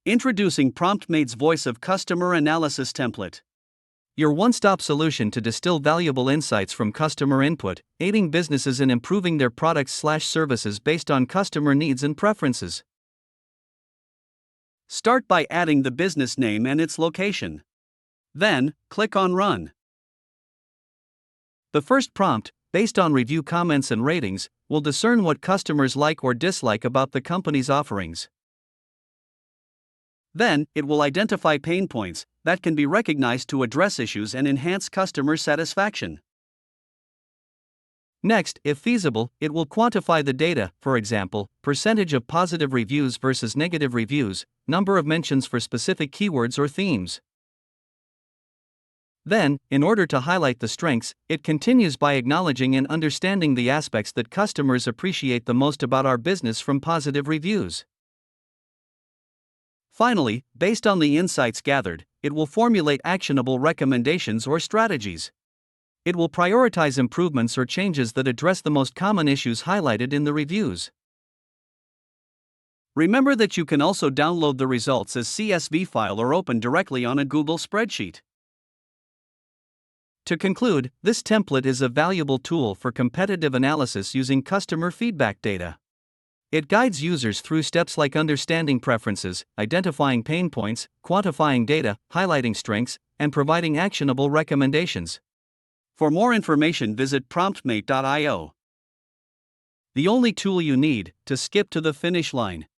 Introducing Promptmate's Voice of Customer Analysis Template. Your one-stop solution to distill valuable insights from customer input, aiding businesses in improving their products/services based on customer needs and preferences. Start by adding the business name and its location. Then, click on Run. The first prompt, based on review comments and ratings, will discern what customers like or dislike about the company's offerings. Then, it will identify pain points that can be recognized to address issues and enhance customer satisfaction. Next, if feasible, it will quantify the data, for example, percentage of positive reviews versus negative reviews, number of mentions for specific keywords or themes. Then, in order to highlight the strengths, it continues by acknowledging and understanding the aspects that customers appreciate the most about our business from positive reviews. Finally, based on the insights gathered, it will formulate actionable recommendations or strategies. It will prioritize improvements or changes that address the most common issues highlighted in the reviews. Remember that you can also download the results as CSV file or open directly on a Google spreadsheet. To conclude, this template is a valuable tool for competitive analysis using customer feedback data. It guides users through steps like understanding preferences, identifying pain points, quantifying data, highlighting strengths, and providing actionable recommendations. For more information, visit promptmate.io. The only tool you need to skip to the finish line.